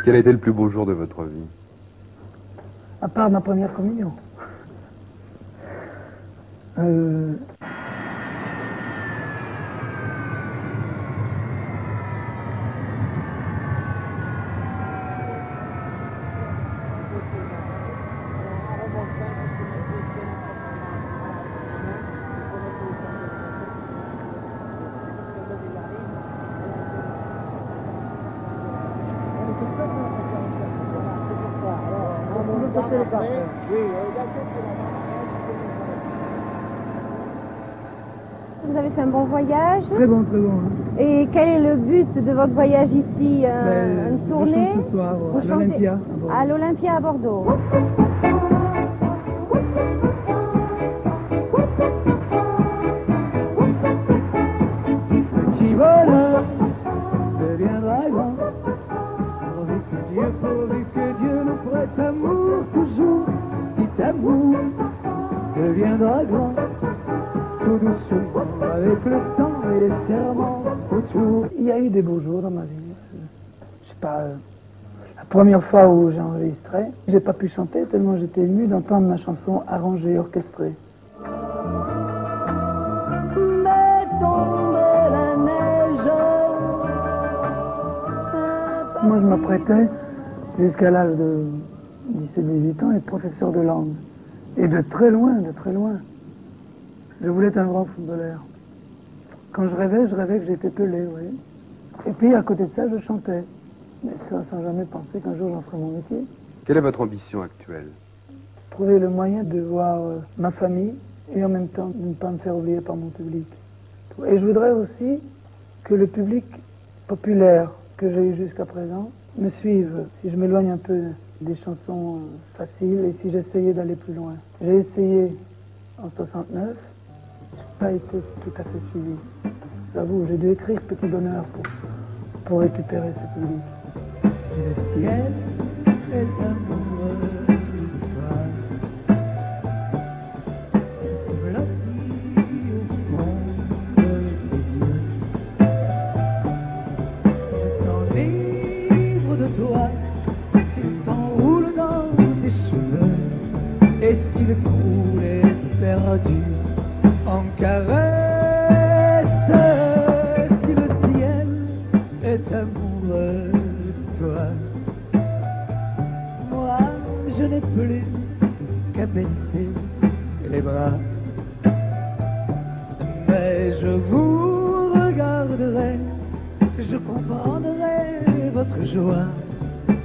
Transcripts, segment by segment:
Quel a été le plus beau jour de votre vie? À part ma première communion. Vous avez fait un bon voyage. Très bon, très bon. Hein. Et quel est le but de votre voyage ici? Une tournée? Je chante ce soir Vous à chantez l'Olympia. à l'Olympia à Bordeaux. Petit voleur deviendra grand. Pourvu que Dieu nous prête amour toujours. Petit amour deviendra grand. Tout doucement, avec le temps et les serments autour. Il y a eu des beaux jours dans ma vie. Je sais pas, la première fois où j'ai enregistré, j'ai pas pu chanter tellement j'étais ému d'entendre ma chanson arrangée, orchestrée. Moi je m'apprêtais jusqu'à l'âge de 17-18 ans être professeur de langue. Et de très loin, de très loin. Je voulais être un grand footballeur. Quand je rêvais que j'étais Pelé, oui. Et puis à côté de ça, je chantais. Mais ça, sans jamais penser qu'un jour j'en ferais mon métier. Quelle est votre ambition actuelle? Trouver le moyen de voir ma famille et en même temps de ne pas me faire oublier par mon public. Et je voudrais aussi que le public populaire que j'ai eu jusqu'à présent me suive. Si je m'éloigne un peu des chansons faciles et si j'essayais d'aller plus loin. J'ai essayé en 69. Pas été tout à fait suivi. J'avoue, j'ai dû écrire Petit Bonheur pour récupérer ce public. Le ciel est amoureux de toi. C'est blotti au fond de tes yeux. S'il s'enivre de toi, s'il s'enroule dans tes cheveux, et s'il coule est perdu en caresse, si le ciel est amoureux de toi, moi je n'ai plus qu'à baisser les bras, mais je vous regarderai, je comprendrai votre joie,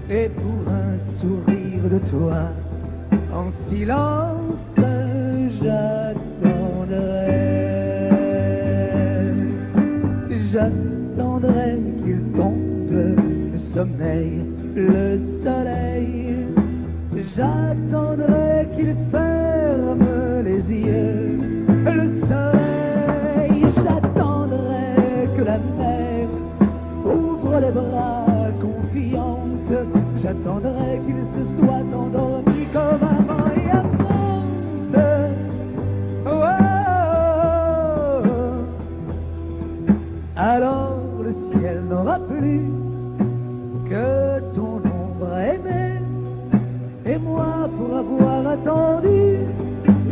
et pour un sourire de toi, en silence j'attendrai qu'il tombe le sommeil, le soleil. J'attendrai qu'il ferme les yeux, le soleil. J'attendrai que la mer ouvre les bras confiante. J'attendrai qu'il se soit endormi comme avant et avant. Alors le ciel n'aura plus que ton ombre aimée, et moi pour avoir attendu,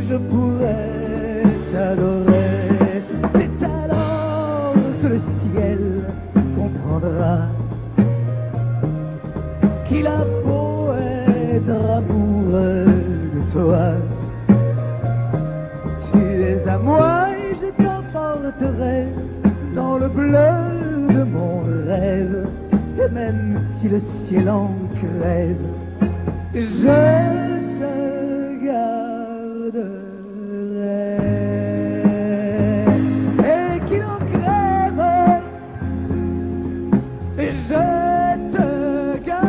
je pourrais t'adorer. C'est alors que le ciel comprendra qu'il a beau être amoureux de toi. Tu es à moi et je t'emporterai dans le bleu de mon rêve, et même si le ciel en crève, je te garderai. Et qu'il en crève, je te garderai.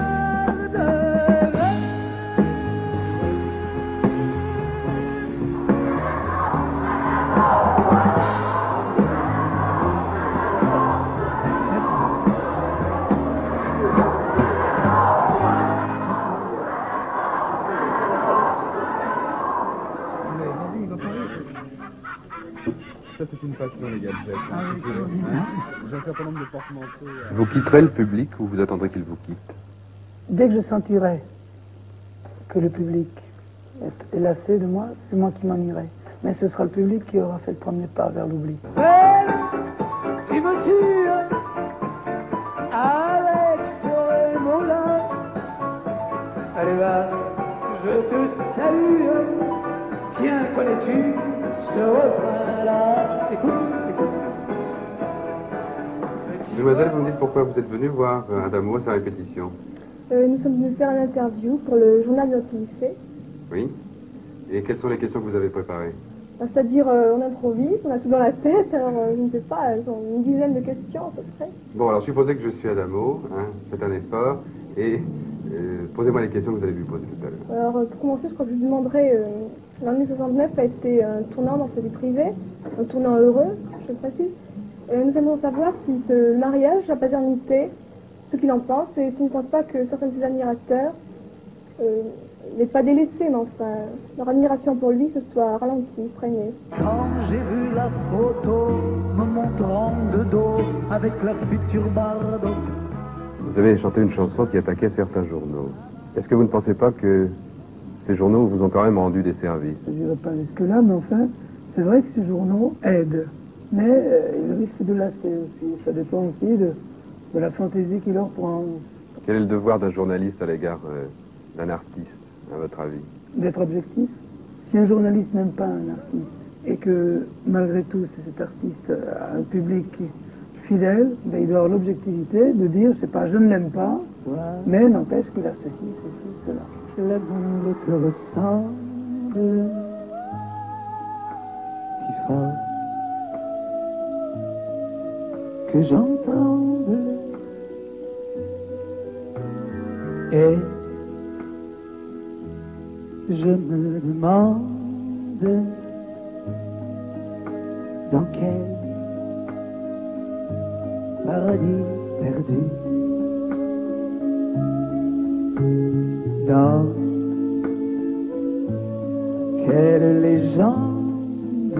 Ça, c'est une passion, les gadgets. Ah, oui. J'ai un certain nombre de porte-manteaux. Vous quitterez le public ou vous attendrez qu'il vous quitte? Dès que je sentirai que le public est lassé de moi, c'est moi qui m'en irai. Mais ce sera le public qui aura fait le premier pas vers l'oubli. Tu me tues avec ce mot-là. Allez va, je te salue. Tiens, connais-tu ce refrain-là? Écoute, écoute. Mademoiselle, vous me dites pourquoi vous êtes venue voir Adamo à sa répétition? Nous sommes venus faire une interview pour le journal de notre lycée. Oui. Et quelles sont les questions que vous avez préparées? C'est-à-dire, on improvise, on a tout dans la tête, alors je ne sais pas, elles ont une dizaine de questions à peu près. Bon, alors supposez que je suis Adamo, hein, faites un effort, et posez-moi les questions que vous allez lui poser tout à l'heure. Alors, pour commencer, je crois que je lui demanderai, l'année 69 a été un tournant dans sa vie privée, un tournant heureux, je précise. Nous aimerions savoir si ce mariage, la paternité, ce qu'il en pense, et s'il ne pense pas que certains de ses admirateurs n'est pas délaissé, mais enfin, leur admiration pour lui se soit ralentie, freinée. Quand j'ai vu la photo me montrant de dos avec la future Bardot. Vous avez chanté une chanson qui attaquait certains journaux. Est-ce que vous ne pensez pas que ces journaux vous ont quand même rendu des services? Je ne dirais pas jusque-là, mais enfin, c'est vrai que ces journaux aident. Mais ils risquent de lasser aussi. Ça dépend aussi de la fantaisie qu'ils leur prennent. Quel est le devoir d'un journaliste à l'égard d'un artiste, à votre avis? D'être objectif. Si un journaliste n'aime pas un artiste, et que malgré tout cet artiste a un public fidèle, ben, il doit avoir l'objectivité de dire, c'est pas je ne l'aime pas, mais n'empêche qu'il a ceci, cela. L'amour te ressemble si fort que j'entends et je me demande dans quel paradis perdu, dans quelle légende,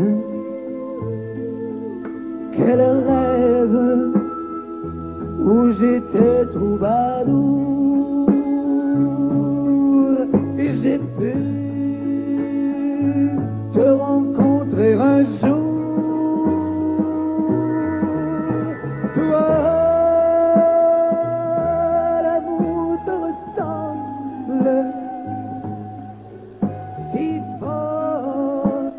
quel rêve où j'étais troubadour, et j'ai pu te rencontrer un jour. Toi, l'amour te ressemble si fort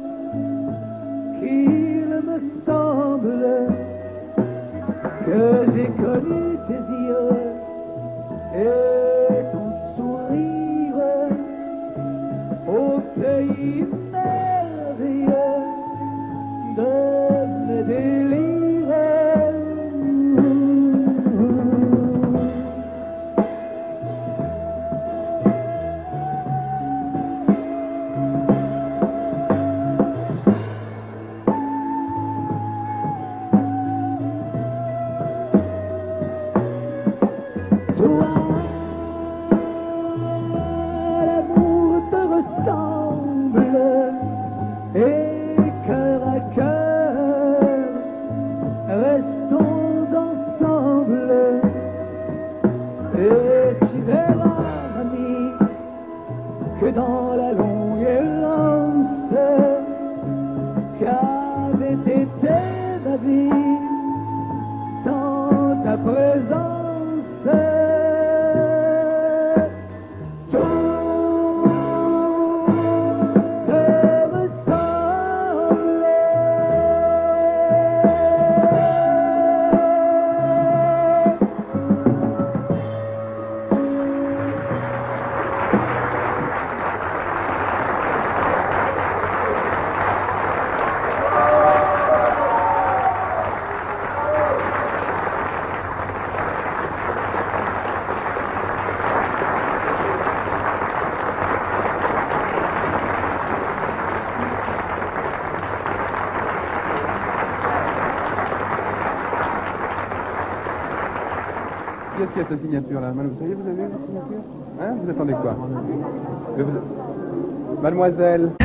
qu'il me semble que j'ai connu tes yeux et ton sourire au pays merveilleux de mes délires. Toi, l'amour te ressemble et cœur à cœur, restons ensemble et tu verras, ami, que dans la longue errance qu'avait été ma vie sans ta présence. Qui est-ce qui a sa signature là? Vous savez, vous avez la signature? Hein? Vous attendez quoi? Mademoiselle.